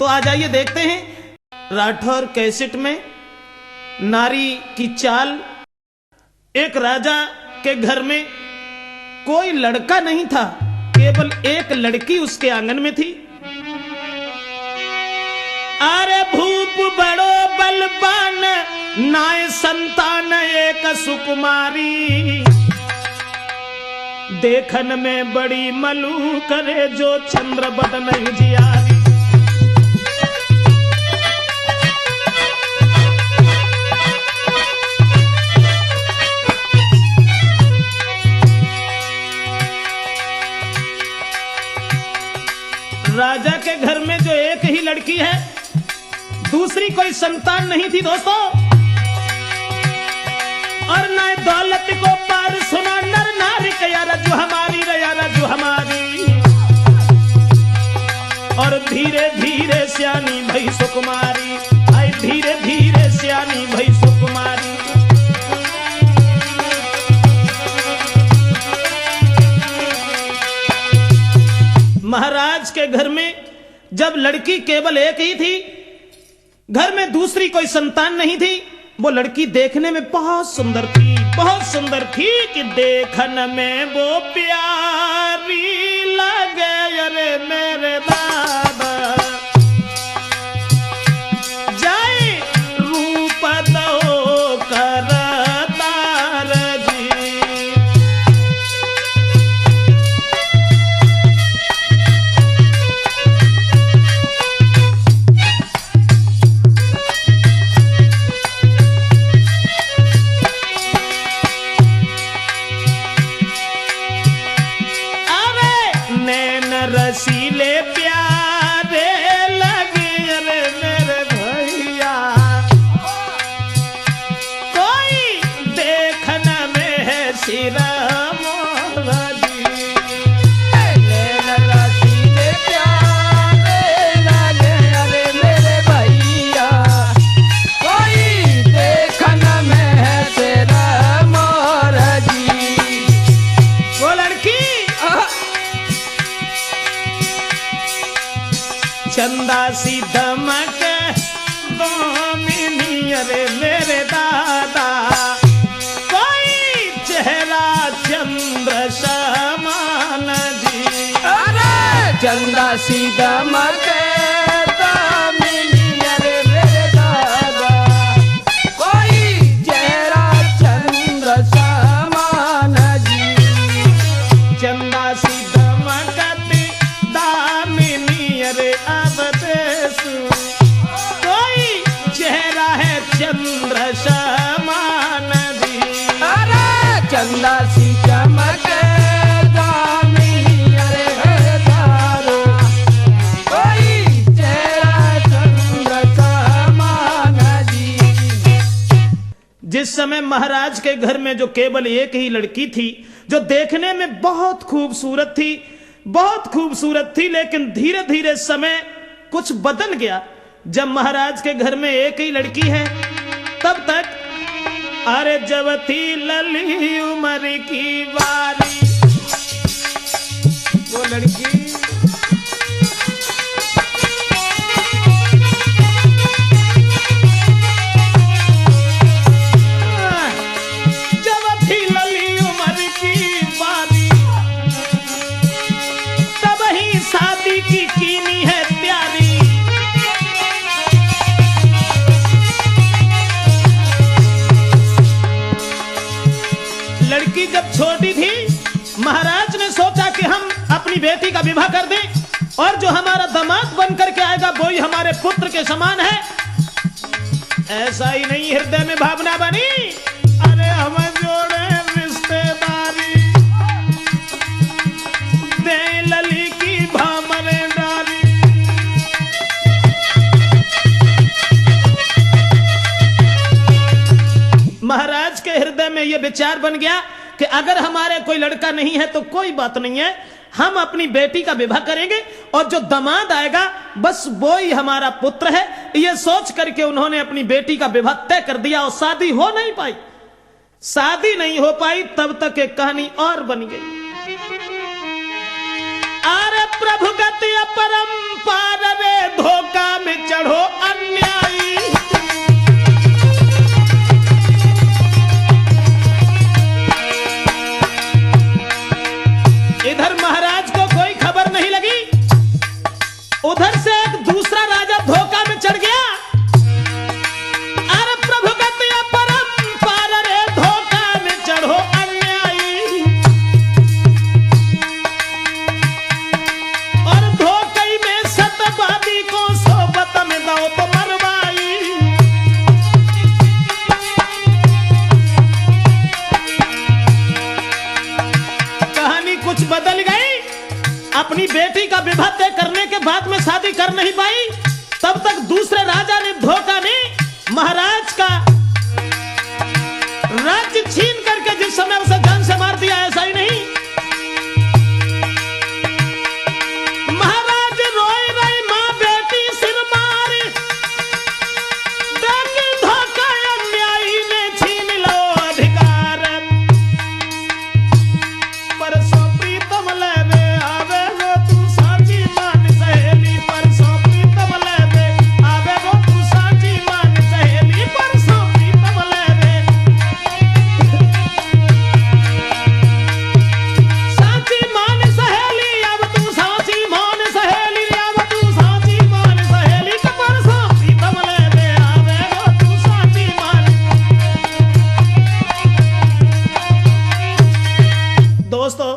तो आ जाइए देखते हैं राठौर कैसेट में नारी की चाल। एक राजा के घर में कोई लड़का नहीं था, केवल एक लड़की उसके आंगन में थी। अरे भूप बड़ो बलवान नाय संतान एक सुकुमारी, देखन में बड़ी मलू करे जो चंद्र बट नहीं जियारी। राजा के घर में जो एक ही लड़की है, दूसरी कोई संतान नहीं थी दोस्तों। और न दौलत को पार सुना नर नारी का यार जो हमारी रे यार जो हमारी। और धीरे धीरे सियानी भई सुकुमारी, आई धीरे धीरे सियानी भई सुकुमारी। महाराज के घर में जब लड़की केवल एक ही थी, घर में दूसरी कोई संतान नहीं थी, वो लड़की देखने में बहुत सुंदर थी, बहुत सुंदर थी कि देखन में वो प्यारी लगे। अरे मेरे दादा जाए रूप दो करतार जी। रसीले प्यारे लगे अरे मेरे भैया, कोई देखना में है सिरा मोरा जी। रसीले प्यारे लगे अरे मेरे भैया, कोई देखना में है सिरा मोरा जी। वो लड़की चंदा सी दमक दामिनी अरे मेरे दादा, कोई चेहरा चंद्र समान जी। अरे चंदा सी दमक दामिनी अरे मेरे दादा, कोई चेहरा चंद्र समान जी। चंदा सी दमकती दामिनी अरे कोई चेहरा है चंद्र समान जी। अरे चंदा सी चमक दामिनी अरे दारो, कोई चेहरा चंद्र समान जी। जिस समय महाराज के घर में जो केवल एक ही लड़की थी, जो देखने में बहुत खूबसूरत थी, बहुत खूबसूरत थी, लेकिन धीरे धीरे समय कुछ बदल गया। जब महाराज के घर में एक ही लड़की है, तब तक अरे जब थी लली उम्र की बारी, वो लड़की जब थी लली उम्र की बारी, तब ही शादी की कीनी है प्यारी। लड़की जब छोटी थी, महाराज ने सोचा कि हम अपनी बेटी का विवाह कर दें और जो हमारा दामाद बन करके आएगा वो ही हमारे पुत्र के समान है। ऐसा ही नहीं हृदय में भावना बनी, अरे हम जोड़े रिश्तेदारी, दे लली की भामरे डाली। महाराज के हृदय में यह विचार बन गया कि अगर हमारे कोई लड़का नहीं है तो कोई बात नहीं है, हम अपनी बेटी का विवाह करेंगे और जो दामाद आएगा बस वो ही हमारा पुत्र है। यह सोच करके उन्होंने अपनी बेटी का विवाह तय कर दिया और शादी हो नहीं पाई। शादी नहीं हो पाई तब तक एक कहानी और बन गई। अरे प्रभु गति अपरंपार रे धोखा से एक दूसरा राजा धोखा में चढ़ गया। अरे प्रभु गति परंपार रे धोखा में चढ़ो अन्यायी, और धोखे में सतवादी को सोबत में दो तो मरवाई। कहानी कुछ बदल गई। अपनी बेटी का विवाह तय करने के बाद में शादी कर नहीं पाई, तब तक दूसरे राजा ने धोखा में महाराज का राज्य छीन करके जिस समय उसे जान से मार दिया। ऐसा ही नहीं, महाराज रोई रही मां बेटी सिर मारी, देख धोखा अन्यायी ने छीन लो अधिकार। परसों प्रीतम लेवे आवे गो तू साची मान सहेली, परसों प्रीतम लेवे आवे गो तू साची मान सहेली, परसों प्रीतम लेवे साची मान सहेली, अब तू साची मान सहेली, अब तू साची मान सहेली, तो परसों प्रीतम लेवे आवे गो तू साची मान। दोस्तों,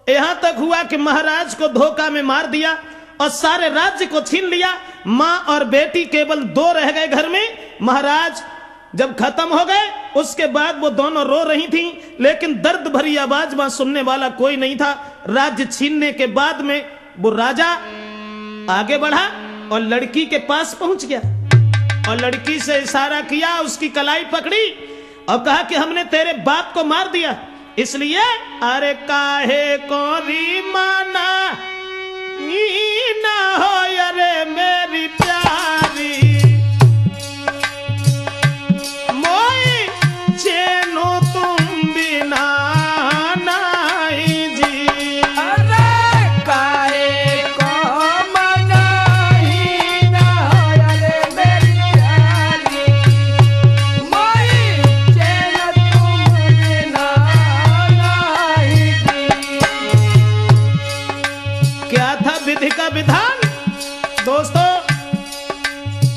यहां तक हुआ कि महाराज को धोखा में मार दिया और सारे राज्य को छीन लिया। मां और बेटी केवल दो रह गए घर में। महाराज जब खत्म हो गए उसके बाद वो दोनों रो रही थीं, लेकिन दर्द भरी आवाज में सुनने वाला कोई नहीं था। राज्य छीनने के बाद में वो राजा आगे बढ़ा और लड़की के पास पहुंच गया और लड़की से इशारा किया, उसकी कलाई पकड़ी और कहा कि हमने तेरे बाप को मार दिया, इसलिए अरे काहे को री माना ना हो अरे मेरी प्यारी, मोई चैनो तुम बिना नहीं जी। अरे काहे को मनाही ना अरे मेरी प्यारी, मोई चैन तुम बिना नहीं जी। क्या था विधि का विधान? दोस्तों,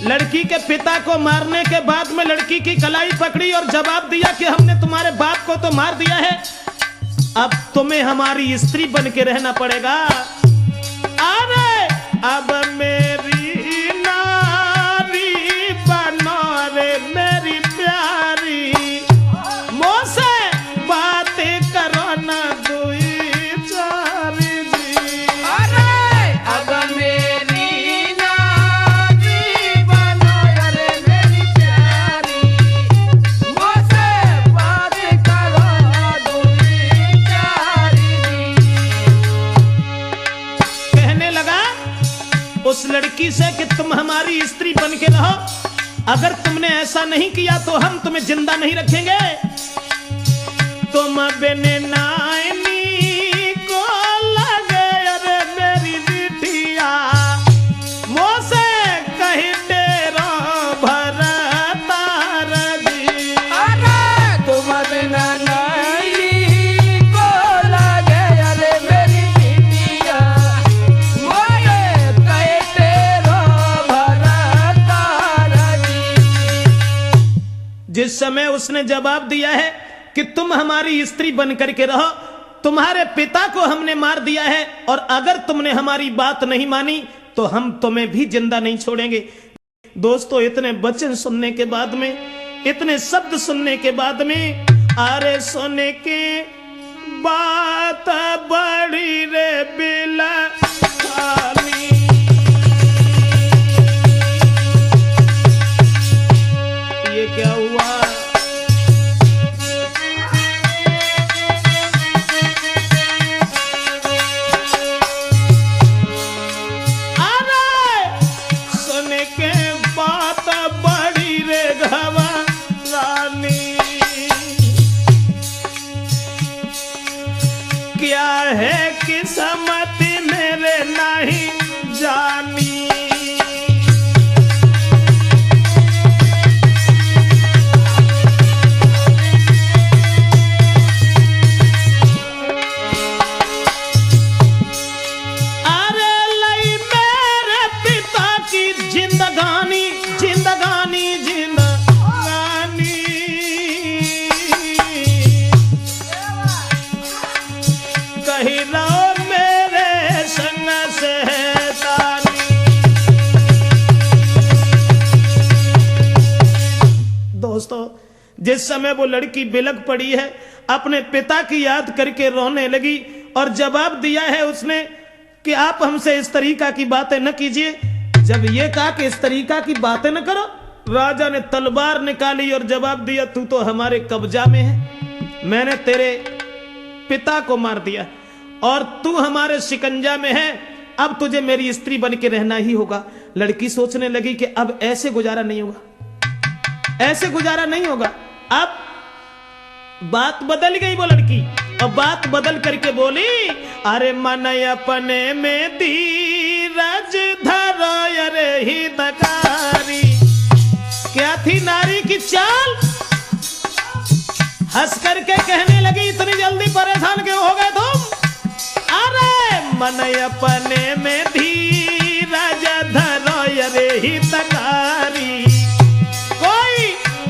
लड़की के पिता को मारने के बाद में लड़की की कलाई पकड़ी और जवाब दिया कि हमने तुम्हारे बाप को तो मार दिया है, अब तुम्हें हमारी स्त्री बन के रहना पड़ेगा। अरे अब मेरी नारी बनो रे मेरी प्यारी, मोसे बातें करो ना दुई चारी जी। अरे अब मेरी नारी बनो अरे मेरी प्यारी, मुझसे बात करो दूरी चारी। कहने लगा उस लड़की से कि तुम हमारी स्त्री बन के रहो, अगर तुमने ऐसा नहीं किया तो हम तुम्हें जिंदा नहीं रखेंगे। तुम बिन नाइनी को लगे अरे मेरी बिटिया, मोसे कही तेरा भरतार जी। अरे तुम बिना नहीं को लगे अरे मेरी बिटिया, मोरे कहे तेरो भरतार जी। जिस समय उसने जवाब दिया है कि तुम हमारी स्त्री बन करके रहो, तुम्हारे पिता को हमने मार दिया है और अगर तुमने हमारी बात नहीं मानी तो हम तुम्हें भी जिंदा नहीं छोड़ेंगे। दोस्तों, इतने वचन सुनने के बाद में, इतने शब्द सुनने के बाद में, अरे सुने के बात बड़ी रे बिला खाली। ये क्या हुआ? क्या है किस्मत मेरे नहीं जिंदगानी जिंदगानी जिंदगानी कही रहो मेरे संग से तानी। दोस्तों, जिस समय वो लड़की बिलक पड़ी है, अपने पिता की याद करके रोने लगी और जवाब दिया है उसने कि आप हमसे इस तरीका की बातें न कीजिए। जब ये कहा कि इस तरीका की बातें न करो, राजा ने तलवार निकाली और जवाब दिया, तू तो हमारे कब्जा में है, मैंने तेरे पिता को मार दिया और तू हमारे शिकंजा में है, अब तुझे मेरी स्त्री बन के रहना ही होगा। लड़की सोचने लगी कि अब ऐसे गुजारा नहीं होगा, ऐसे गुजारा नहीं होगा। अब बात बदल गई वो लड़की, और बात बदल करके बोली, अरे मन अपने में धीरज धरो अरे हितकारी। क्या थी नारी की चाल? हंस करके कहने लगी, इतनी जल्दी परेशान क्यों हो गए तुम? अरे मन अपने में धीरज धरो अरे हितकारी, कोई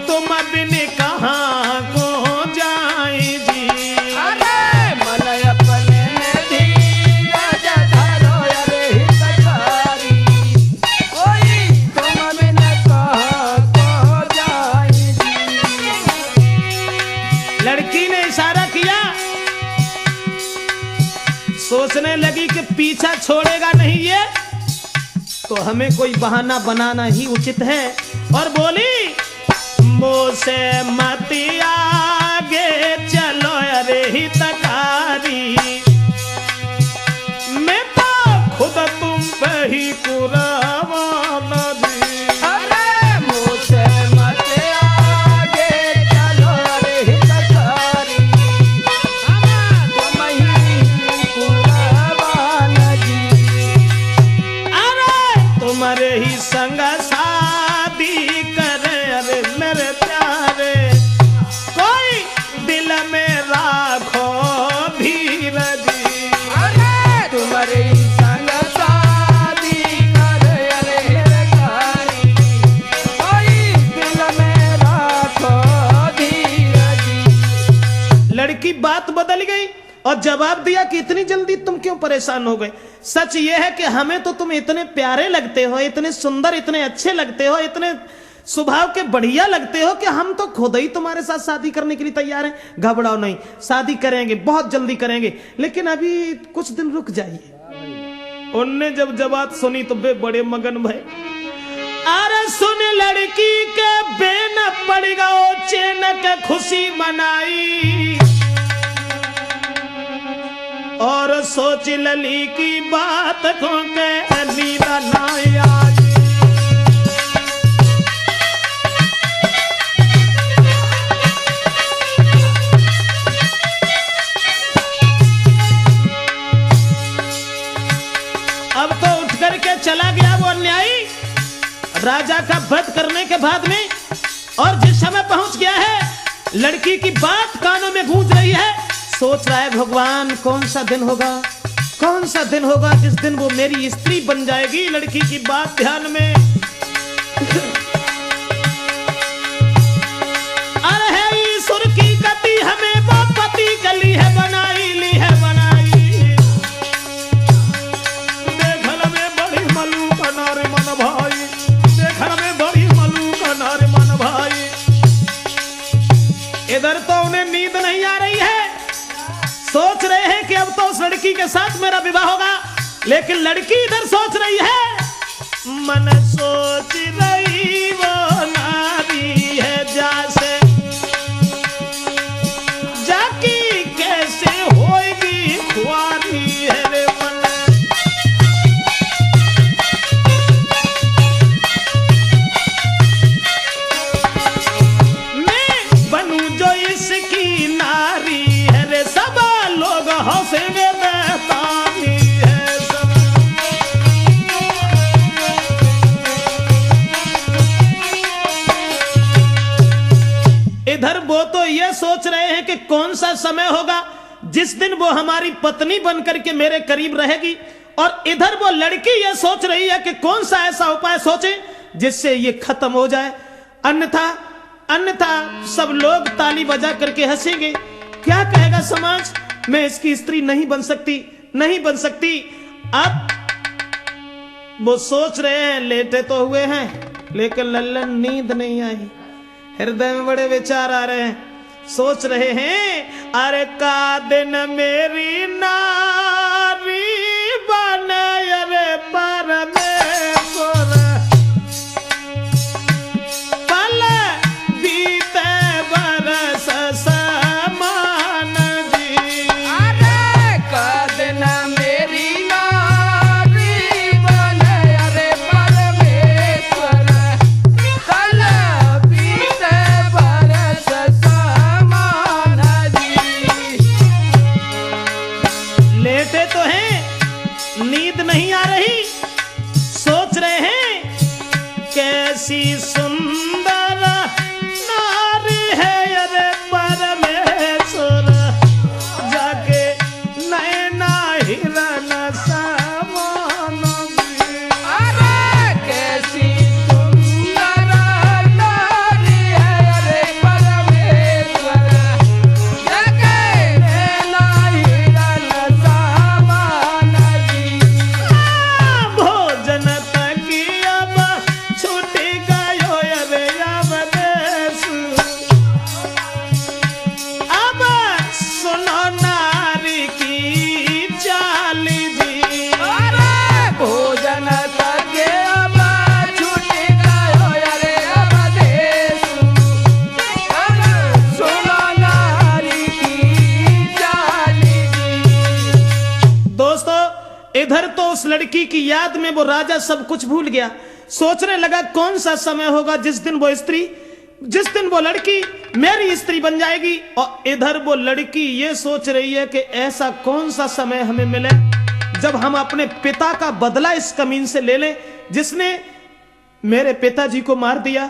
तुम बिन कहाँ को जाए जी। अरे मन अपने में धीरज धरो अरे हितकारी, कोई तुम बिन कहाँ को जाए जी। लड़की ने इशारा किया, सोचने लगी कि पीछा छोड़ेगा नहीं ये, तो हमें कोई बहाना बनाना ही उचित है, और बोली, मुझसे मत आगे चलो अरे हितकारी, मैं तो खुद तुम पे ही कुर्बान दी। अरे मुझसे मत आगे चलो अरे हितकारी, तुम ही कुर्बान जी। अरे तुम्हारे ही संग शादी करे अरे मेरे प्यारे, कोई दिल में राखो धीरज। अरे तुम्हारे संग शादी करे अरे हितकारी, कोई दिल में राखो धीरज। लड़की बात बदल गई और जवाब दिया कि इतनी जल्दी तुम क्यों परेशान हो गए? सच यह है कि हमें तो तुम इतने प्यारे लगते हो, इतने सुंदर, इतने अच्छे लगते हो, इतने स्वभाव के बढ़िया लगते हो कि हम तो खुद ही तुम्हारे साथ शादी करने के लिए तैयार हैं। घबराओ नहीं, शादी करेंगे, बहुत जल्दी करेंगे, लेकिन अभी कुछ दिन रुक जाइए। उनने जब जवाब सुनी तो वे बड़े मगन भय। अरे सुन लड़की के बेन पड़ गओ, चैन के खुशी मनाई, और सोच लली की बात को के नींद ना आई। अब तो उठ करके चला गया वो अन्यायी राजा का वध करने के बाद में, और जिस समय पहुंच गया है, लड़की की बात कानों में गूंज रही है। सोच रहा है, भगवान कौन सा दिन होगा, कौन सा दिन होगा जिस दिन वो मेरी स्त्री बन जाएगी। लड़की की बात ध्यान में, अरे है ईश्वर की गति, हमें वो पति गली है बनाई, ली है बनाई। देखल में बड़ी मलूक नारे मन भाई, देखल में बड़ी मलूक नारे मन भाई। इधर तो उन्हें नींद नहीं आ रही है, सोच रहे हैं कि अब तो उस लड़की के साथ मेरा विवाह होगा, लेकिन लड़की इधर सोच रही है, मन सोच रही वो नारी है जैसे, जाकी कैसे होएगी खुआरी है रे मन। मैं बनूं जो इसकी नारी है रे, सब लोग हंसेंगे, बेतारी है सब। इधर वो तो ये सोच रहे हैं कि कौन सा समय होगा जिस दिन वो हमारी पत्नी बनकर के मेरे करीब रहेगी, और इधर वो लड़की ये सोच रही है कि कौन सा ऐसा उपाय सोचे जिससे ये खत्म हो जाए, अन्यथा अन्यथा सब लोग ताली बजा करके हंसेंगे। क्या कहेगा समाज, मैं इसकी स्त्री नहीं बन सकती, नहीं बन सकती। अब वो सोच रहे हैं, लेटे तो हुए हैं लेकिन लल्लन नींद नहीं आई, हृदय में बड़े विचार आ रहे हैं। सोच रहे हैं, अरे का दिन मेरी नारी बने, अरे परमेश्वर पल बीते बरस समान जी। अरे कदन मेरी नारी बने, अरे परमेश्वर कल बीते बरस समान जी। लेटे तो हैं, नींद नहीं आ रही, सोच रहे हैं कैसी सुंदर नारी है, अरे परमेश्वर जाके नैना हिरन समान जी। अरे कैसी सुंदर नारी है, अरे परमेश्वर जगे नैना हिरन समान जी। भोजन तक अब छूट गयो, अरे अब देश। अब सुनो नारी की चाल जी। अरे भोजन तके अब छूट गयो, अरे अब देश। अब सुनो नारी की चाल जी। दोस्तों, इधर तो उस लड़की की याद में वो राजा सब कुछ भूल गया। सोचने लगा कौन सा समय होगा जिस दिन वो लड़की मेरी स्त्री बन जाएगी। और इधर वो लड़की ये सोच रही है कि ऐसा कौन सा समय हमें मिले जब हम अपने पिता का बदला इस कमीन से ले लें जिसने मेरे पिताजी को मार दिया।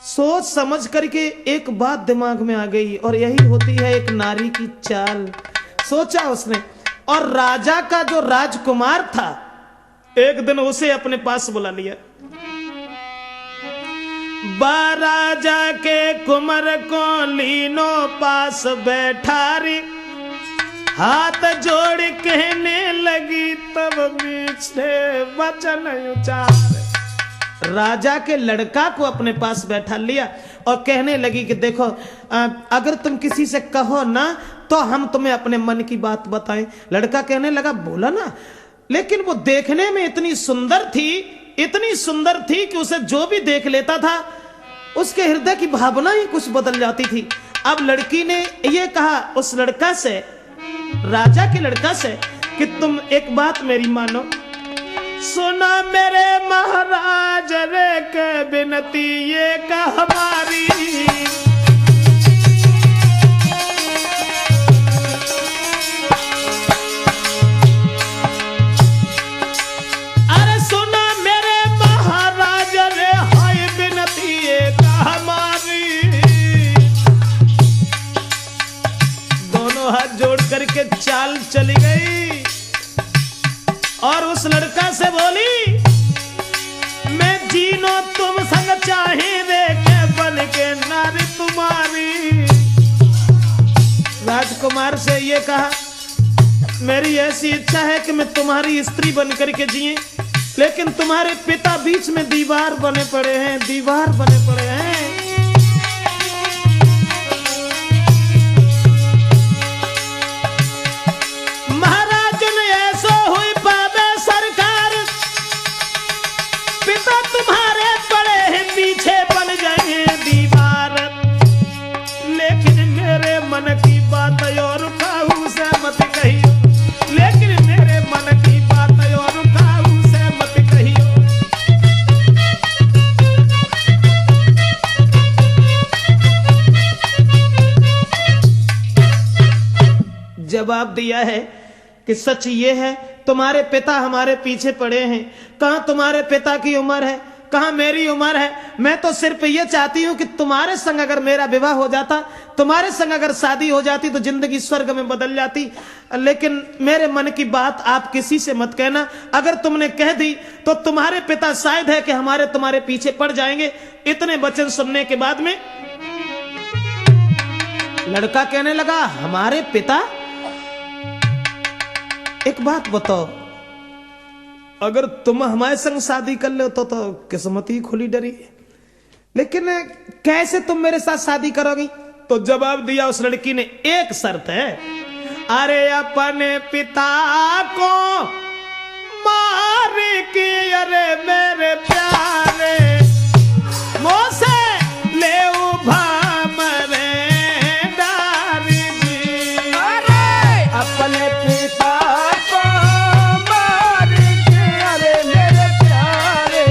सोच समझ करके एक बात दिमाग में आ गई, और यही होती है एक नारी की चाल। सोचा उसने, और राजा का जो राजकुमार था एक दिन उसे अपने पास बुला लिया। राजा के कुमार को लीनो पास बैठारी, हाथ जोड़ कहने लगी तब बीच से वचन उचार। राजा के लड़का को अपने पास बैठा लिया और कहने लगी कि देखो, अगर तुम किसी से कहो ना तो हम तुम्हें अपने मन की बात बताएं। लड़का कहने लगा, बोला ना। लेकिन वो देखने में इतनी सुंदर थी कि उसे जो भी देख लेता था उसके हृदय की भावना ही कुछ बदल जाती थी। अब लड़की ने ये कहा उस लड़का से, राजा के लड़का से, कि तुम एक बात मेरी मानो। सुना मेरे महाराज रे के बिनती ये का हमारी, अरे सुना मेरे महाराज रे हाय बिनती ये का हमारी। दोनों हाथ जोड़ करके चाल चली गई और उस लड़का से बोली, मैं जीनो तुम संग चाहे रे के बन के नारी तुम्हारी। राजकुमार से ये कहा, मेरी ऐसी इच्छा है कि मैं तुम्हारी स्त्री बन करके जिए, लेकिन तुम्हारे पिता बीच में दीवार बने पड़े हैं। महाराज ने ऐसो हुई पावे सरकार, पिता तुम्हारे पड़े हैं पीछे बन जाए दीवार। लेकिन मेरे मन की बात और काहू से मत कहियो, लेकिन मेरे मन की बात और काहू से मत कहियो। जवाब दिया है कि सच ये है, तुम्हारे पिता हमारे पीछे पड़े हैं। कहां तुम्हारे पिता की उम्र है, कहाँ मेरी उम्र है। मैं तो सिर्फ ये चाहती हूं कि तुम्हारे संग अगर मेरा विवाह हो जाता, तुम्हारे संग अगर शादी हो जाती तो जिंदगी स्वर्ग में बदल जाती। लेकिन मेरे मन की बात आप किसी से मत कहना। अगर तुमने कह दी तो तुम्हारे पिता शायद है कि हमारे तुम्हारे पीछे पड़ जाएंगे। इतने वचन सुनने के बाद में लड़का कहने लगा, हमारे पिता? एक बात बताओ, अगर तुम हमारे संग शादी कर लो तो किस्मत ही खुली डरी, लेकिन कैसे तुम मेरे साथ शादी करोगी? तो जवाब दिया उस लड़की ने, एक शर्त है, अरे अपने पिता को मार के, अरे मेरे प्यारे मोसे ले भामरे डारी जी। अरे अपने पिता को मार के, अरे मेरे प्यारे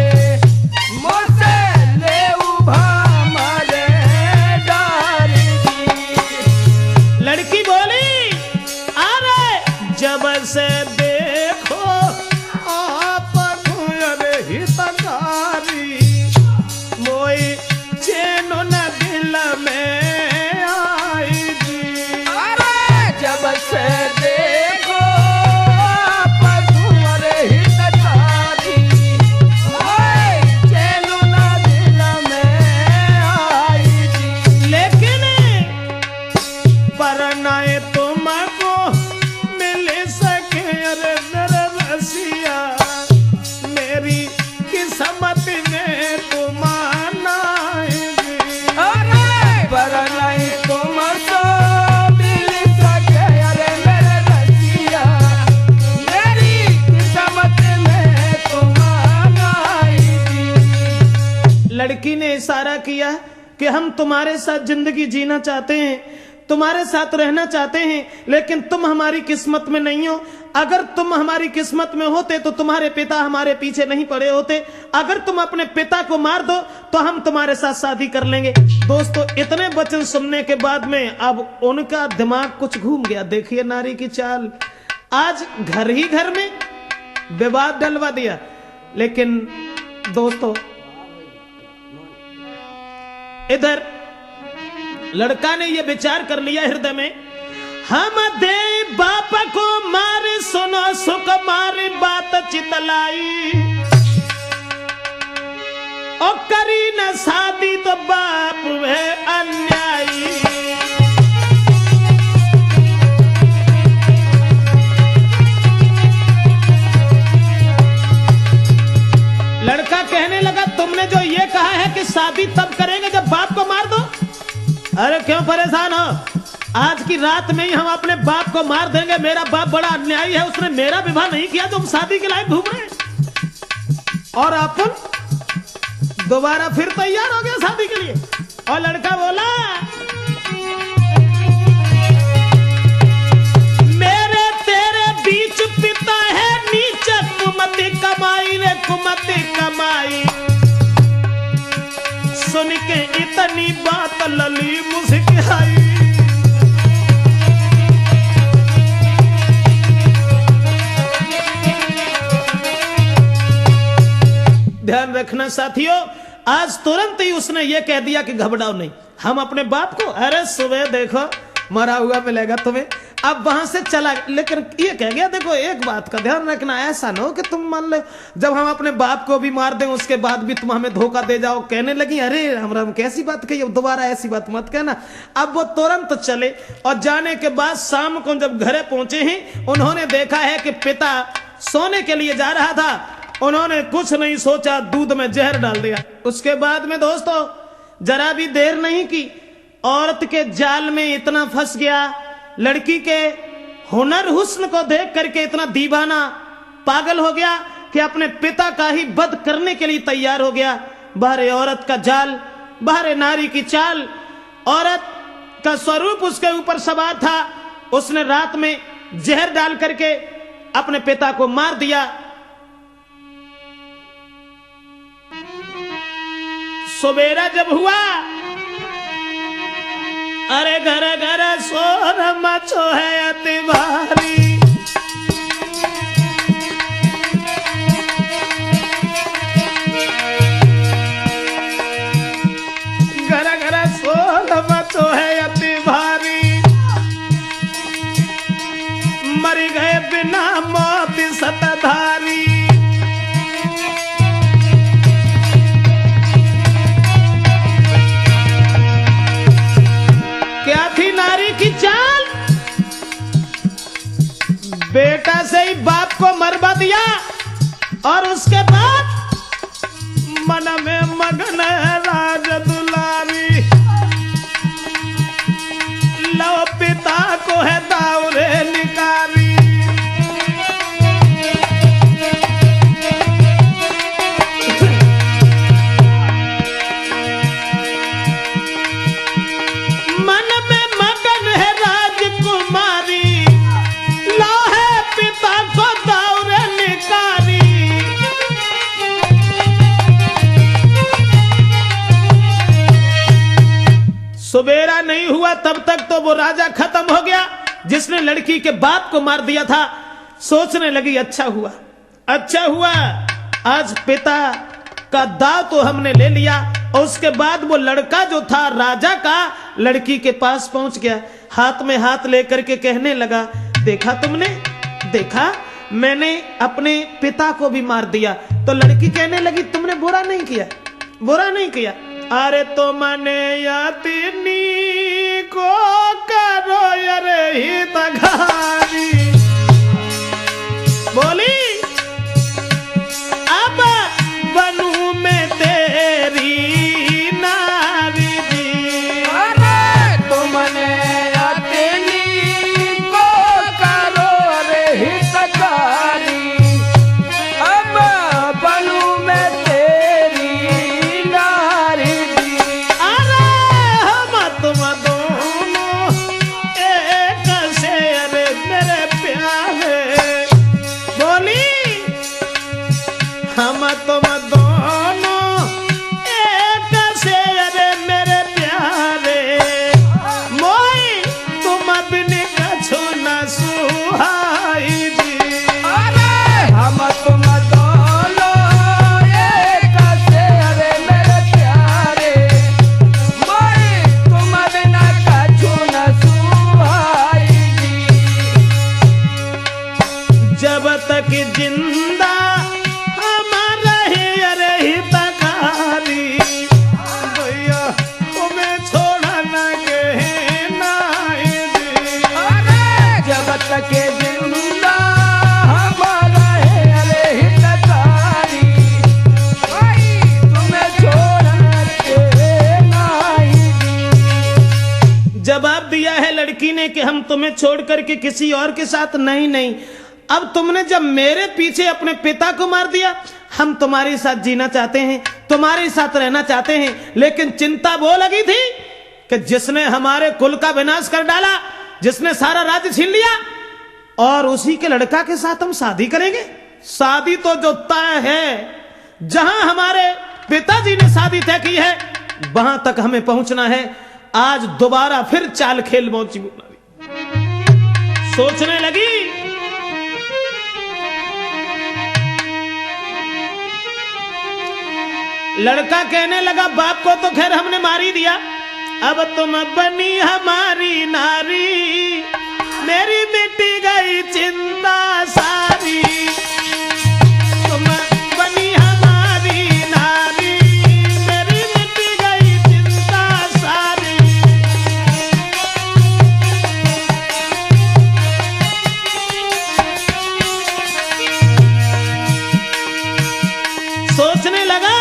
मुझसे ले भामरे डारी जी। लड़की बोली, अरे जब से देखो आप अरे हितकारी, मोई चैन न दिल में आई जी। अरे जब से देखो आप अरे हितकारी, मोई चैन न दिल में आई जी। लेकिन परनाए तुमको मिल सके, अरे मेरे रसिया, मेरी किस्मत में तुम आनाएगी। अरे पर नहीं तुम तो मिल सके, अरे मेरे रसिया, मेरी किस्मत में तुम आनाएगी। लड़की ने इशारा किया कि हम तुम्हारे साथ जिंदगी जीना चाहते हैं, तुम्हारे साथ रहना चाहते हैं, लेकिन तुम हमारी किस्मत में नहीं हो। अगर तुम हमारी किस्मत में होते तो तुम्हारे पिता हमारे पीछे नहीं पड़े होते। अगर तुम अपने पिता को मार दो तो हम तुम्हारे साथ शादी कर लेंगे। दोस्तों, इतने वचन सुनने के बाद में अब उनका दिमाग कुछ घूम गया। देखिए नारी की चाल, आज घर ही घर में विवाद डलवा दिया। लेकिन दोस्तों, इधर लड़का ने यह विचार कर लिया हृदय में, हम दे बाप को मारे, सुनो सुख मारी बात चितलाई, और करी न शादी तो बाप है अन्यायी। लड़का कहने लगा, तुमने जो ये कहा है कि शादी तब करेंगे जब बाप को मार दो। अरे क्यों परेशान हो? आज की रात में ही हम अपने बाप को मार देंगे। मेरा बाप बड़ा अन्यायी है, उसने मेरा विवाह नहीं किया जो हम शादी के लायक घूम रहे हैं। और अपन दोबारा फिर तैयार हो गया शादी के लिए। और लड़का बोला, मेरे तेरे बीच पिता है नीच, कुमति कमाई रे कुमति कमाई। सुन के इतनी बात लली मुस्कुराई। ध्यान रखना साथियों, आज तुरंत ही उसने ये कह दिया कि घबराओ नहीं, हम अपने बाप को, अरे सुबह देखो मरा हुआ मिलेगा तुम्हें। अब वहां से चला, लेकिन ये कह गया, देखो एक बात का ध्यान रखना, ऐसा ना हो कि तुम मान लो जब हम अपने बाप को भी मार दें उसके बाद भी तुम हमें धोखा दे जाओ। कहने लगी, अरे हम कैसी बात कही, दोबारा ऐसी बात मत कहना। अब वो तुरंत चले और जाने के बाद शाम को जब घरे पहुंचे हैं, उन्होंने देखा है कि पिता सोने के लिए जा रहा था। उन्होंने कुछ नहीं सोचा, दूध में जहर डाल दिया। उसके बाद में दोस्तों जरा भी देर नहीं की, औरत के जाल में इतना फंस गया, लड़की के हुनर हुस्न को देख करके इतना दीवाना पागल हो गया कि अपने पिता का ही वध करने के लिए तैयार हो गया। बाहरे औरत का जाल, बाहरे नारी की चाल, औरत का स्वरूप उसके ऊपर सवार था। उसने रात में जहर डाल करके अपने पिता को मार दिया। सवेरा जब हुआ, अरे घर घर सोर मचो है अति भारी। बाप को मरवा दिया और उसके बाद मन में मगन है राज दुलारी, लो पिता को है दावरे निकारी। मन में मगन है राजकुमारी, लो है पिता को दावरे निकारी। सुबेरा नहीं हुआ तब तक तो वो राजा खत्म हो गया जिसने लड़की के बाप को मार दिया था। सोचने लगी अच्छा हुआ आज पिता का दाव तो हमने ले लिया। और उसके बाद वो लड़का जो था राजा का लड़की के पास पहुंच गया, हाथ में हाथ लेकर के कहने लगा, देखा तुमने, देखा मैंने अपने पिता को भी मार दिया। तो लड़की कहने लगी तुमने बुरा नहीं किया। अरे तो मने यातिनी को करो अरे ही तघारी, बोली अब बनू में तेरी नारी दी। अरे तुमने यातिनी को करो अरे हितकारी, अब बनू में तेरी नारी दी। अरे हम तुम दोनों एक से अरे मेरे प्यारे, बोली हम तुम दोनों एक से अरे मेरे प्यारे, मोई तुम बिन कछु न सुहाई दी। अरे हम तुम दोनों एक से अरे मेरे प्यारे, मैं तुम बिना कछु न सुहाई दी। जब तक जिंदा हमारा ही अरे हितकारी, भैया तुम्हें छोड़ा न कहना दी। अरे जब तक जिंदा हमारा है अरे हितकारी, भाई तुम्हें छोड़ के नहीं दी। जवाब दिया है लड़की ने कि हम तुम्हें छोड़ करके किसी और के साथ नहीं। अब तुमने जब मेरे पीछे अपने पिता को मार दिया, हम तुम्हारे साथ जीना चाहते हैं, तुम्हारे साथ रहना चाहते हैं। लेकिन चिंता वो लगी थी कि जिसने हमारे कुल का विनाश कर डाला, जिसने सारा राज्य छीन लिया, और उसी के लड़का के साथ हम शादी करेंगे। शादी तो जो तय है, जहां हमारे पिताजी ने शादी तय की है वहां तक हमें पहुंचना है। आज दोबारा फिर चाल खेल पहुंची, सोचने लगी लड़का कहने लगा बाप को तो खैर हमने मार ही दिया, अब तुम बनी हमारी नारी, मेरी मिटी गई चिंता सारी। तुम बनी हमारी नारी, मेरी मिटी गई चिंता सारी। सोचने लगा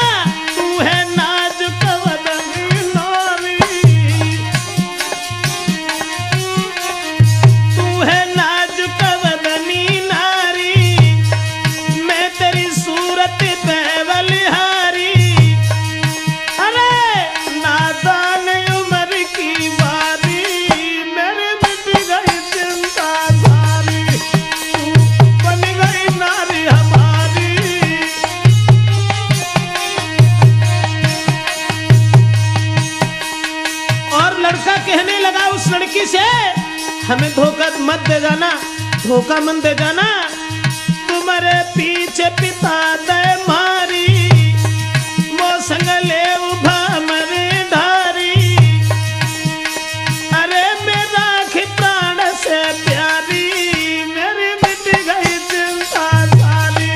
से हमें धोखा मत दे जाना, धोखा मत दे जाना। तुम्हारे पीछे पिता दे मारी, वो संग ले उभा मरे धारी। अरे मेरा खी प्राण से प्यारी, मेरी मिट गई चिंता सारी।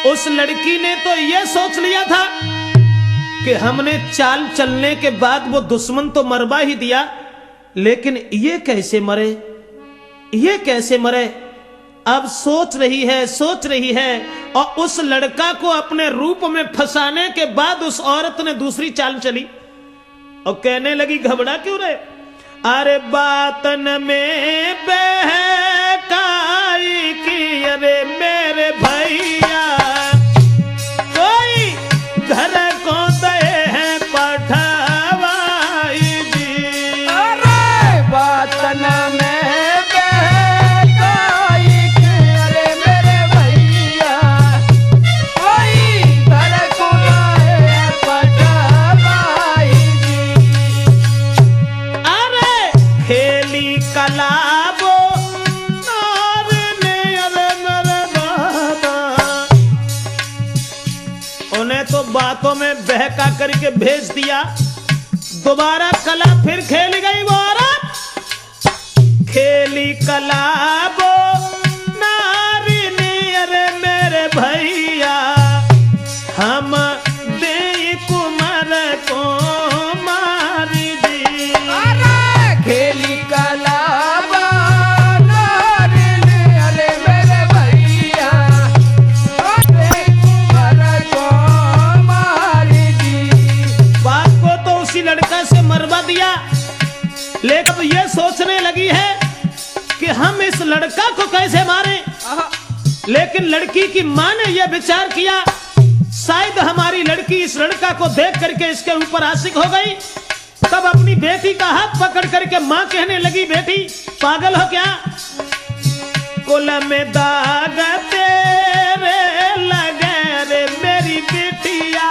उस लड़की ने तो ये सोच लिया था कि हमने चाल चलने के बाद वो दुश्मन तो मरवा ही दिया, लेकिन ये कैसे मरे, ये कैसे मरे। अब सोच रही है और उस लड़का को अपने रूप में फंसाने के बाद उस औरत ने दूसरी चाल चली और कहने लगी घबरा क्यों रहे, अरे बातन में बहकाई की, अरे मेरे भैया कोई घर को दे है पठवाई जी। अरे बातन में बहकाई की, अरे मेरे भैया कोई घर को दे है पठवाई जी। अरे खेली कलाबो नार ने, अरे मेरे बाबा उन्हें तो बातों में बहका करके भेज दिया। दोबारा कला फिर खेल गई वो औरत, खेली कलाबो नारी ने, अरे मेरे भैया हम दे कुमार को मारी दी। अरे खेली कलाबा नारी ने, अरे मेरे भैया अरे कुंवर को मारी दी। बाप को तो उसी लड़का से मरवा दिया, लेकिन अब ये सोचने लगी है कि हम इस लड़का को कैसे मारें। लेकिन लड़की की मां ने यह विचार किया, शायद हमारी लड़की इस लड़का को देख करके इसके ऊपर आशिक हो गई। तब अपनी बेटी का हाथ पकड़ करके मां कहने लगी, बेटी पागल हो क्या, कुल में दाग तेरे लगे रे मेरी बेटिया,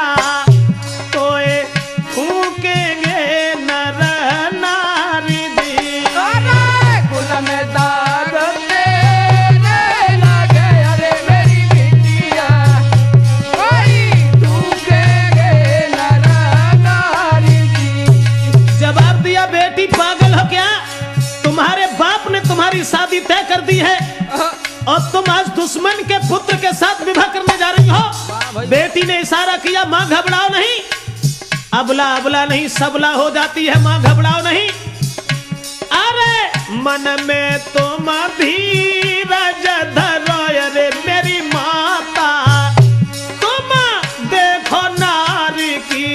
तोए फूकेंगे नर नारी दी। अरे कुल में दाग तेरे लगे, अरे मेरी बिटिया कोई टूकेंगे नर नारी जी। जवाब दिया, बेटी पागल हो क्या, तुम्हारे बाप ने तुम्हारी शादी तय कर दी है और तुम आज दुश्मन के पुत्र के साथ विवाह करने जा रही हो। बेटी ने इशारा किया, मां घबराओ नहीं, अबला अबला नहीं सबला हो जाती है, मां घबराओ नहीं। अरे मन में तुम धीरज धरो, अरे मेरी माता तुम देखो नारी की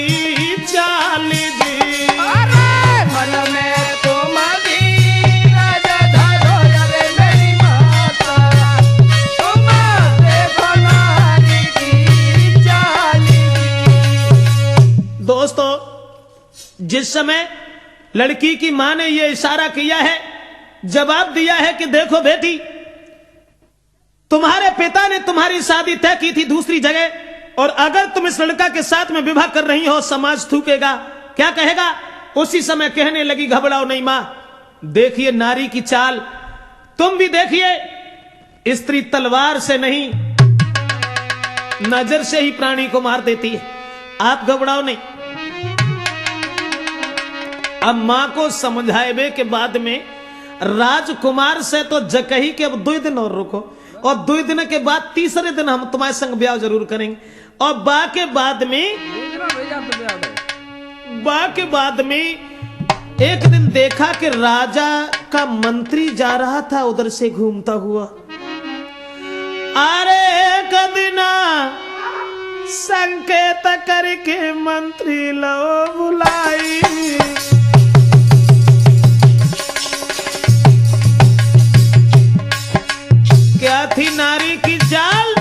चाल दी। अरे मन में तुम धीरज धरो, अरे मेरी माता तुम देखो नारी की चाल दी। दोस्तों, जिस समय लड़की की मां ने यह इशारा किया है, जवाब दिया है कि देखो बेटी, तुम्हारे पिता ने तुम्हारी शादी तय की थी दूसरी जगह, और अगर तुम इस लड़का के साथ में विवाह कर रही हो, समाज थूकेगा, क्या कहेगा। उसी समय कहने लगी, घबराओ नहीं मां, देखिए नारी की चाल, तुम भी देखिए, स्त्री तलवार से नहीं नजर से ही प्राणी को मार देती है, आप घबराओ नहीं। अब मां को समझाए के बाद में राजकुमार से तो जकही के अब 2 दिन और रुको, और 2 दिन के बाद तीसरे दिन हम तुम्हारे संग ब्याह जरूर करेंगे। और बा के बाद में एक दिन देखा कि राजा का मंत्री जा रहा था उधर से घूमता हुआ। अरे एक दिन संकेत करके मंत्री लो बुलाई, क्या थी नारी की चाल,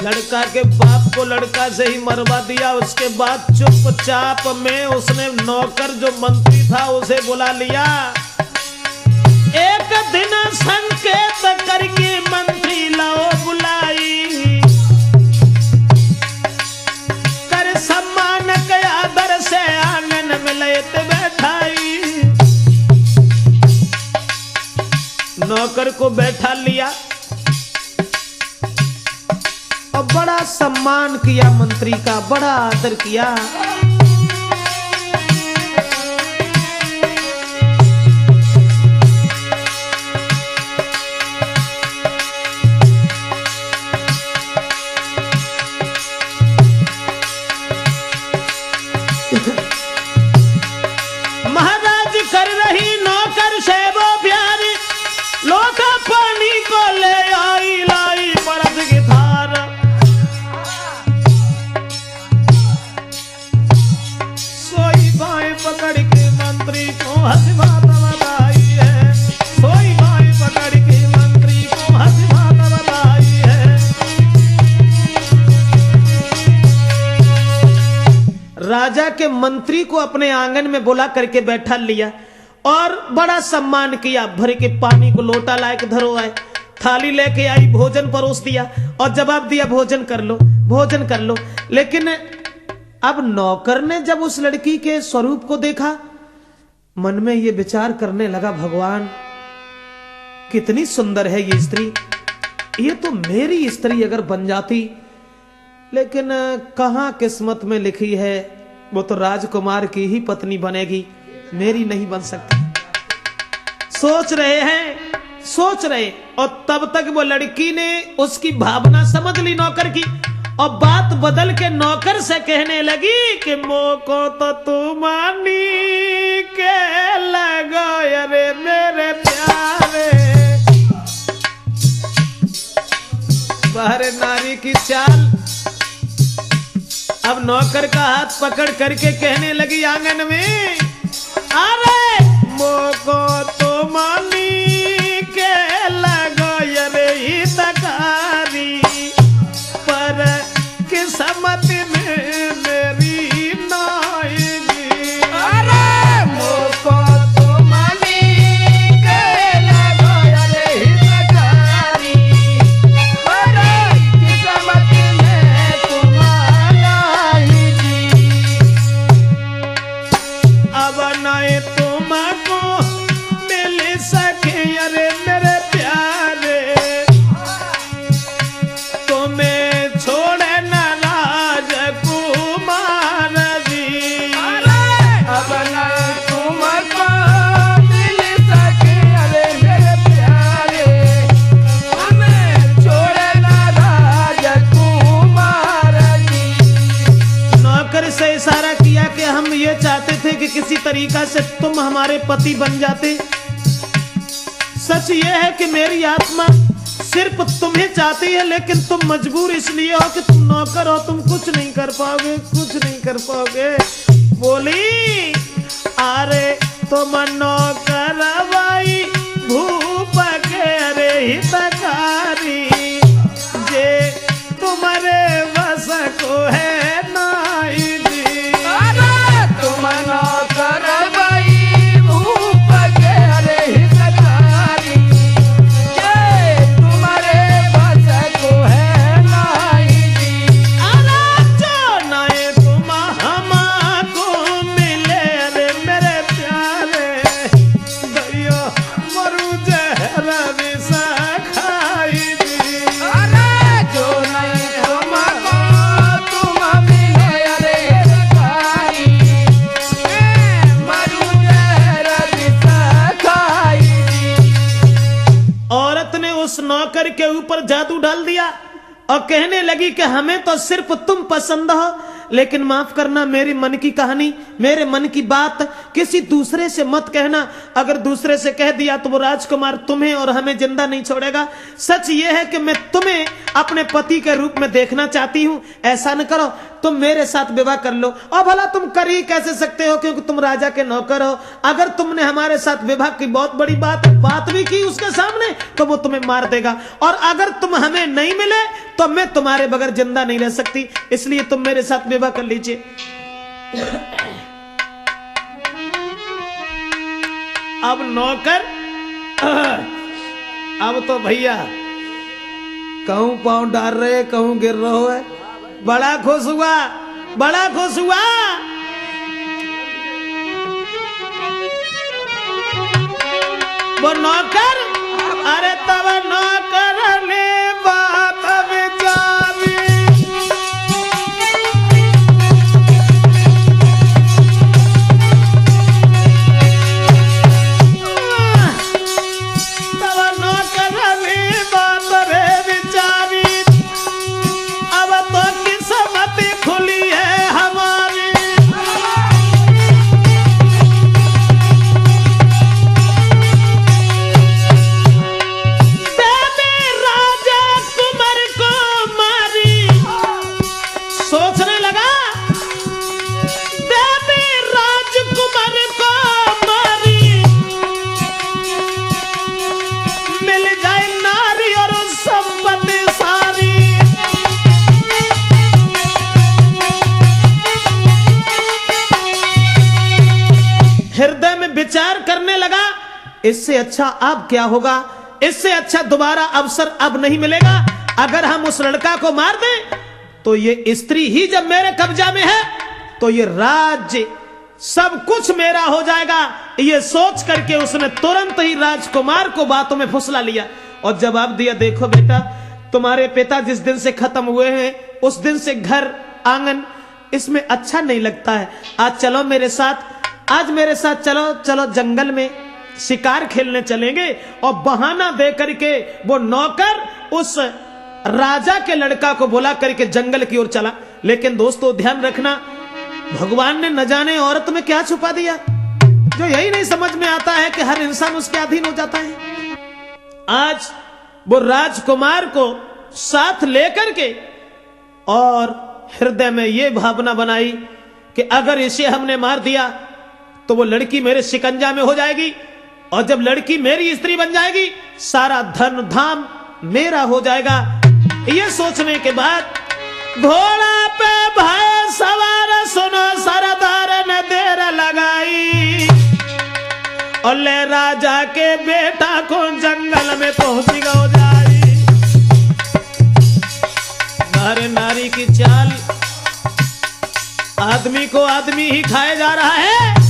लड़का के बाप को लड़का से ही मरवा दिया। उसके बाद चुपचाप में उसने नौकर जो मंत्री था उसे बुला लिया। एक दिन संकेत करके मंत्री लाओ बुलाई, कर सम्मान के आदर से आंगन में लेते बैठाई। नौकर को बैठा लिया और बड़ा सम्मान किया, मंत्री का बड़ा आदर किया। राजा के मंत्री को अपने आंगन में बुला करके बैठा लिया और बड़ा सम्मान किया। भर के पानी को लोटा लायक धरो आए, थाली लेके आई, भोजन परोस दिया और जवाब दिया भोजन कर लो, भोजन कर लो। लेकिन अब नौकर ने जब उस लड़की के स्वरूप को देखा, मन में ये विचार करने लगा, भगवान कितनी सुंदर है ये स्त्री, ये तो मेरी स्त्री अगर बन जाती, लेकिन कहां किस्मत में लिखी है वो तो राजकुमार की ही पत्नी बनेगी, मेरी नहीं बन सकती। सोच रहे हैं, सोच रहे, और तब तक वो लड़की ने उसकी भावना समझ ली नौकर की और बात बदल के नौकर से कहने लगी कि मोको तो तू मानी के लगो अरे मेरे प्यारे। बाहर नारी की चाल। अब नौकर का हाथ पकड़ करके कहने लगी आंगन में, अरे मोको तो मानी के लगो अरे हितकारी, पर किस्मत में मेरी नाएगी। अरे मोको तो मानी के लगो अरे हितकारी, पर किस्मत में तुम्हारा ही जी। अब नए तुमको मिल सके अरे मेरे प्यारे, तुम्हें छोड़े न राजकुमार जी। अब न तुमको मिल सके अरे मेरे प्यारे, हमें छोड़े न राजकुमार जी। नौकर से इशारा किया कि हम ये चाहते थे कि किसी तरीका से तुम हमारे पति बन जाते। सच ये है कि मेरी आत्मा सिर्फ तुम्हें चाहती है, लेकिन तुम मजबूर इसलिए हो कि तुम नौकर हो, तुम कुछ नहीं कर पाओगे, कुछ नहीं कर पाओगे। बोली, अरे तुम नौकर भाई भूप के अरे हितकारी, जे तुम्हारे बस को है नाई जी। अरे तुम नौकर भाई भूप के अरे हितकारी, ये तुम्हारे बस को है नाई जी। अरे जो नए तुम हमको मिले अरे मेरे प्यारे, दैयो मरु जहर विषा खाई जी। अरे जो नहीं तुमको तुम मिले अरे हितकारी, मैं मरू जहर विषा खाई जी। औरत ने उस नौकर के ऊपर जादू डाल दिया और कहने लगी कि हमें तो सिर्फ तुम पसंद हो, लेकिन माफ करना, मेरी मन की कहानी, मेरे मन की बात किसी दूसरे से मत कहना। अगर दूसरे से कह दिया तो वो राजकुमार तुम्हें और हमें जिंदा नहीं छोड़ेगा। सच ये है कि मैं तुम्हें अपने पति के रूप में देखना चाहती हूं। ऐसा न करो, तुम मेरे साथ विवाह कर लो। और भला तुम कर ही कैसे सकते हो, क्योंकि तुम राजा के नौकर हो। अगर तुमने हमारे साथ विवाह की बहुत बड़ी बात भी की उसके सामने, तो वो तुम्हें मार देगा। और अगर तुम हमें नहीं मिले तो मैं तुम्हारे बगैर जिंदा नहीं रह सकती, इसलिए तुम मेरे साथ विवाह कर लीजिए। अब नौकर, अब तो भैया कहूं पांव डाल रहे, कहूं गिर रहो है। बड़ा खुश हुआ, बड़ा खुश हुआ। वो नौकर, अरे तब नौकर ने बात विचारी, तब नौकर ने बात रे विचारी, अब तो किस्मत खुली है हमारी। देख इससे अच्छा अब क्या होगा, इससे अच्छा दोबारा अवसर अब नहीं मिलेगा। अगर हम उस लड़का को मार दें तो ये स्त्री ही जब मेरे कब्जा में है तो ये राज्य सब कुछ मेरा हो जाएगा। ये सोच करके उसने तुरंत ही राजकुमार को बातों में फुसला लिया और जवाब दिया, देखो बेटा, तुम्हारे पिता जिस दिन से खत्म हुए हैं उस दिन से घर आंगन इसमें अच्छा नहीं लगता है। आज चलो मेरे साथ, आज मेरे साथ चलो, चलो जंगल में शिकार खेलने चलेंगे। और बहाना दे करके वो नौकर उस राजा के लड़का को बुला करके जंगल की ओर चला। लेकिन दोस्तों ध्यान रखना, भगवान ने न जाने औरत में क्या छुपा दिया, जो यही नहीं समझ में आता है कि हर इंसान उसके अधीन हो जाता है। आज वो राजकुमार को साथ लेकर के और हृदय में ये भावना बनाई कि अगर इसे हमने मार दिया तो वो लड़की मेरे शिकंजा में हो जाएगी, और जब लड़की मेरी स्त्री बन जाएगी सारा धन धाम मेरा हो जाएगा। ये सोचने के बाद घोड़ा पे भय सवार सुनो सरदार ने देर लगाई, और ले राजा के बेटा को जंगल में पहुंची गो जाई। नारे नारी की चाल, आदमी को आदमी ही खाया जा रहा है।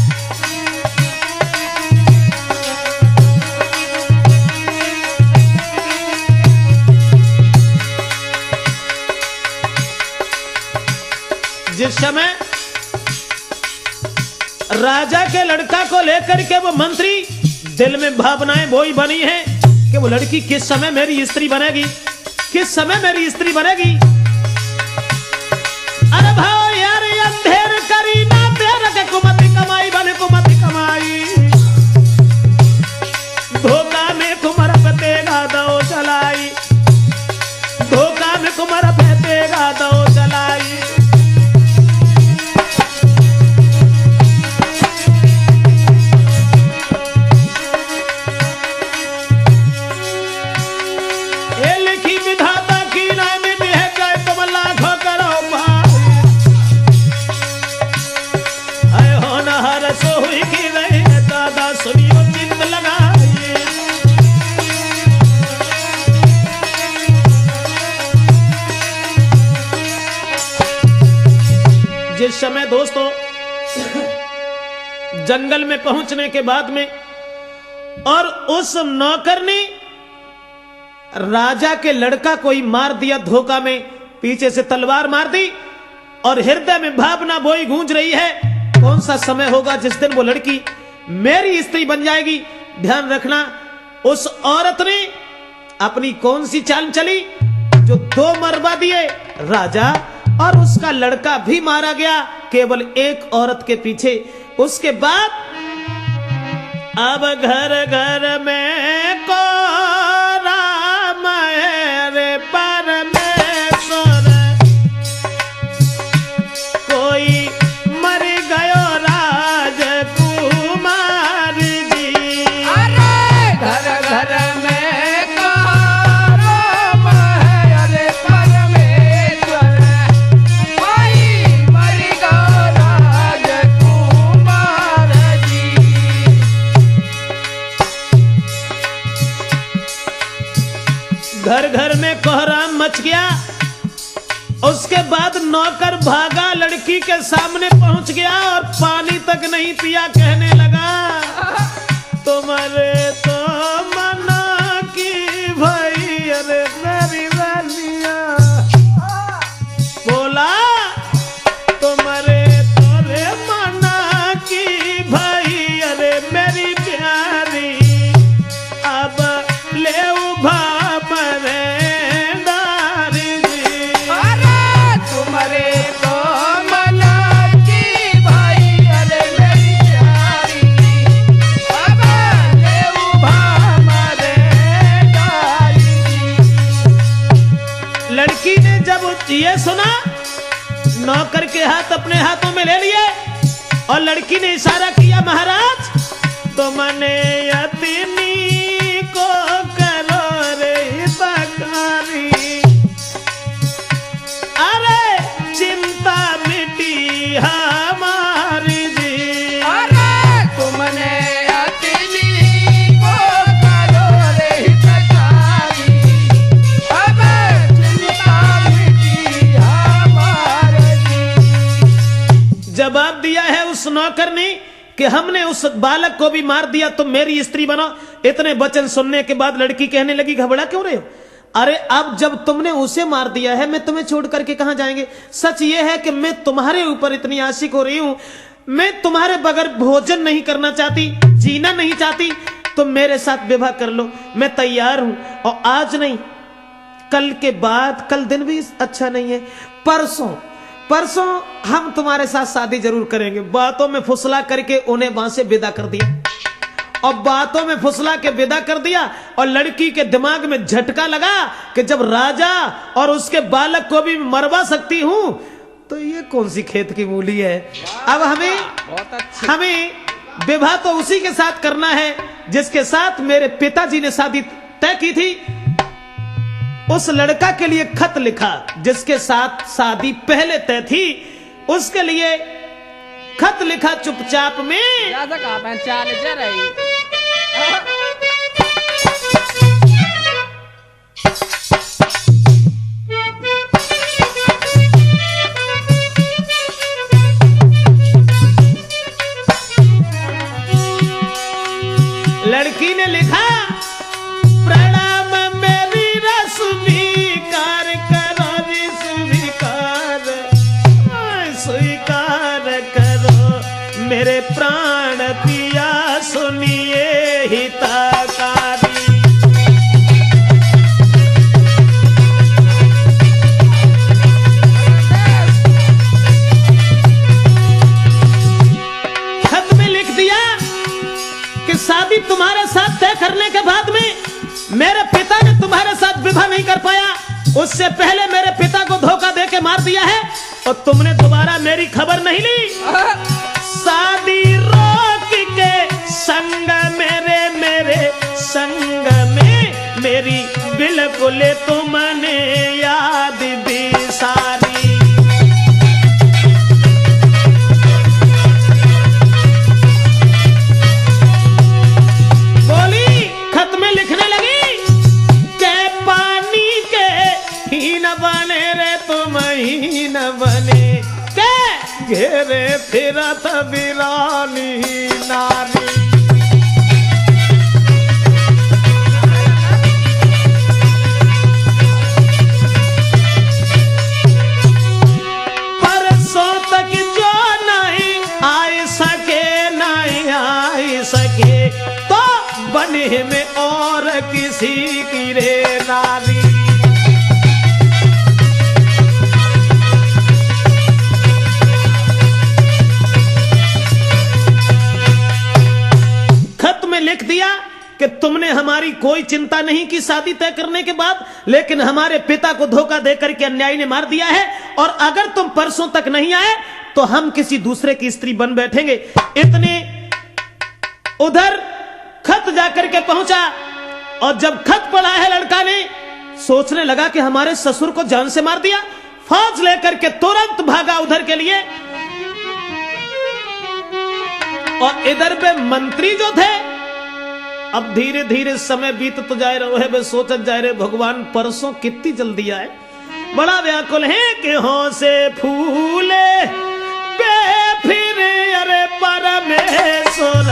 जिस समय राजा के लड़का को लेकर के वो मंत्री दिल में भावनाएं बोई बनी है कि वो लड़की किस समय मेरी स्त्री बनेगी, किस समय मेरी स्त्री बनेगी। अरे भाव यार अंधेर करी ना तेर के कुमति कमाई बने कुमति कमाई, धोखा में कुमर पतेगा दो चलाई, धोखा में कुमर पतेगा दो चलाई। जिस समय दोस्तों जंगल में पहुंचने के बाद में और उस नौकर ने राजा के लड़का को ही मार दिया, धोखा में पीछे से तलवार मार दी, और हृदय में भावना बोई गूंज रही है, कौन सा समय होगा जिस दिन वो लड़की मेरी स्त्री बन जाएगी। ध्यान रखना, उस औरत ने अपनी कौन सी चाल चली, जो 2 मरवा दिए, राजा और उसका लड़का भी मारा गया केवल एक औरत के पीछे। उसके बाद अब घर घर में को राम रे परमेश्वर, कोई मर गयो राजकुमार जी। अरे घर घर में को राम रे परमेश्वर, कोई मर गयो राजकुमार जी। घर घर में कोहराम मच गया। उसके बाद नौकर भागा, लड़की के सामने पहुंच गया और पानी तक नहीं पिया, कहने लगा, तुम्हारे तो मना की भाई, अरे मेरी रानिया, बोला तुम्हारे तोरे मना की भाई, अरे मेरी प्यारी, अब ले उभा ये सुना, नौकर के हाथ अपने हाथों में ले लिए और लड़की ने इशारा किया, महाराज तो मने यतीनी को करो रे बकारी, अरे चिंता मिटी हमारी जी। अरे तुमने यतीनी को नौकर ने कि हमने उस बालक को भी मार दिया, तुम मेरी स्त्री बनो। इतने वचन सुनने के बाद लड़की कहने लगी, घबरा क्यों रहे हो? अरे अब जब तुमने उसे मार दिया है, मैं तुम्हें छोड़ करके कहां जाएंगे? सच ये है कि मैं तुम्हारे ऊपर इतनी आशिक हो रही हूं, मैं तुम्हारे बगैर भोजन नहीं करना चाहती, जीना नहीं चाहती, तुम मेरे साथ विवाह कर लो, मैं तैयार हूं। और आज नहीं, कल के बाद, कल दिन भी अच्छा नहीं है, परसों हम तुम्हारे साथ शादी जरूर करेंगे। बातों में फुसला करके उन्हें वहां से विदा कर दिया, और बातों में फुसला के विदा कर दिया। और लड़की के दिमाग में झटका लगा कि जब राजा और उसके बालक को भी मरवा सकती हूं, तो ये कौन सी खेत की मूली है। अब हमें विवाह तो उसी के साथ करना है जिसके साथ मेरे पिताजी ने शादी तय की थी। उस लड़का के लिए खत लिखा जिसके साथ शादी पहले तय थी, उसके लिए खत लिखा चुपचाप में। लड़की ने लिखा, प्रणाम मेरी रस्वीकार करो, स्वीकार करो मेरे प्राण पिया, सुनिए हितकारी। खत में लिख दिया कि शादी तुम्हारे साथ तय करने के बाद में मेरे पिता ने तुम्हारे साथ विवाह नहीं कर पाया, उससे पहले मेरे पिता को धोखा देके मार दिया है, और तुमने दोबारा मेरी खबर नहीं ली। शादी रोक के संग मेरे संग में मेरी बिल्कुल तुमने याद बिसारी। बोली, खत में लिखने लगी के पानी के ही न बने रे तुम ही न बने, के घेरे फिरत बिरानी नारी। परसों तक जो नहीं आई सके तो बने में और किसी की रे नारी। लिख दिया कि तुमने हमारी कोई चिंता नहीं की शादी तय करने के बाद, लेकिन हमारे पिता को धोखा देकर के अन्यायी ने मार दिया है, और अगर तुम परसों तक नहीं आए तो हम किसी दूसरे की स्त्री बन बैठेंगे। इतने उधर खत जाकर के पहुंचा, और जब खत पढ़ा है लड़का ने, सोचने लगा कि हमारे ससुर को जान से मार दिया। फौज लेकर के तुरंत भागा उधर के लिए, और इधर पे मंत्री जो थे, अब धीरे धीरे समय बीत तो जाए रहे, वे सोचत जाए रहे भगवान परसों कितनी जल्दी आए। बड़ा व्याकुल है कि हो से फूले बे फिर अरे परमेश्वर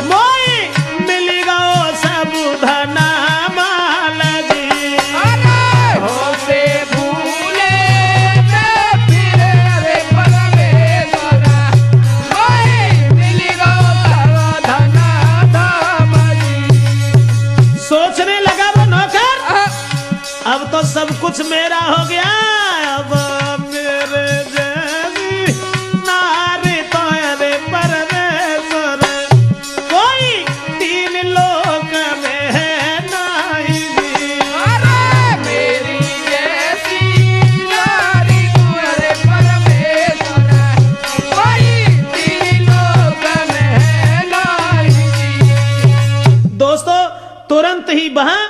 मोई मिल गो सब धना माल जी। हो से फूले बे फिर अरे परमेश्वर मोई मिल गो सब धना धाम जी। सोचने लगा वो नौकर, अब तो सब कुछ मेरा हो गया, अब मेरे जैसी नारी तो अरे परमेश्वर कोई तीन लोक में है नहीं। अरे मेरी जैसी नारी तू अरे परमेश्वर कोई तीन लोक में है नहीं। दोस्तों, तुरंत ही वहां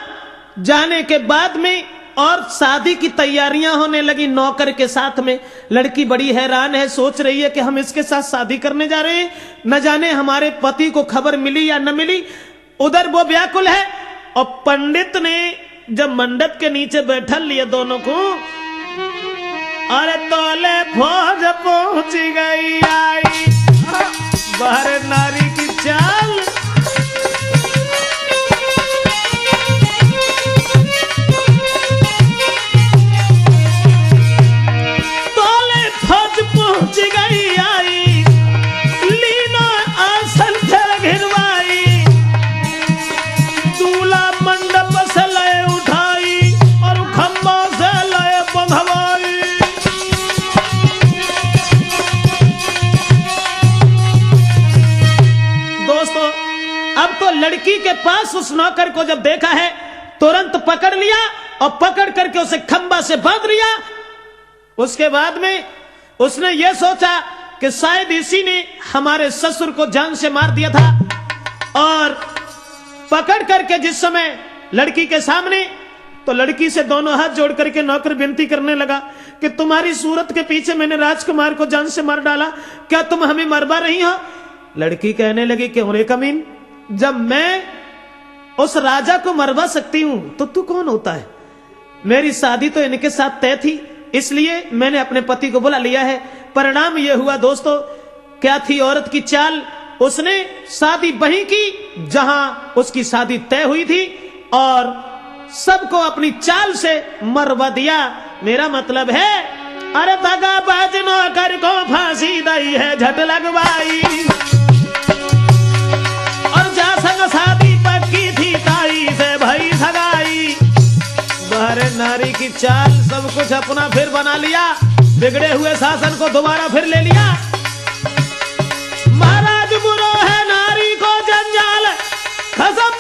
जाने के बाद में और शादी की तैयारियां होने लगी नौकर के साथ में। लड़की बड़ी हैरान है, सोच रही है कि हम इसके साथ शादी करने जा रहे हैं, न जाने हमारे पति को खबर मिली या न मिली। उधर वो व्याकुल है, और पंडित ने जब मंडप के नीचे बैठा लिया दोनों को, अरे तोले फौज पहुंच गई आई। बाहर नारी की चाल। तोले फौज पहुंच गई आई, लीना आसन थे घिरवाई, दूल्हा मंडप से लय उठाई और खम्बा से लय बंधवाई। दोस्तों, अब तो लड़की के पास उस नौकर को जब देखा है, तुरंत पकड़ लिया और पकड़ करके उसे खंबा से बांध लिया। उसके बाद में उसने यह सोचा कि शायद इसी ने हमारे ससुर को जान से मार दिया था, और पकड़ करके जिस समय लड़की के सामने, तो लड़की से दोनों हाथ जोड़ करके नौकर विनती करने लगा कि तुम्हारी सूरत के पीछे मैंने राजकुमार को जान से मार डाला, क्या तुम हमें मरवा रही हो? लड़की कहने लगी कि अरे कमीन, जब मैं उस राजा को मरवा सकती हूं तो तू कौन होता है? मेरी शादी तो इनके साथ तय थी, इसलिए मैंने अपने पति को बुला लिया है। परिणाम यह हुआ दोस्तों, क्या थी औरत की चाल? उसने शादी वहीं की जहां उसकी शादी तय हुई थी और सबको अपनी चाल से मरवा दिया। मेरा मतलब है, अरे दगाबाज नौकर को फांसी दई है झट लगवाई, और जा संग शादी पक्की थी ताई से भई सगाई। बाहर नारी की चाल, सब कुछ अपना फिर बना लिया, बिगड़े हुए शासन को दोबारा फिर ले लिया। महाराज बुरो है नारी को जंजाल, खसम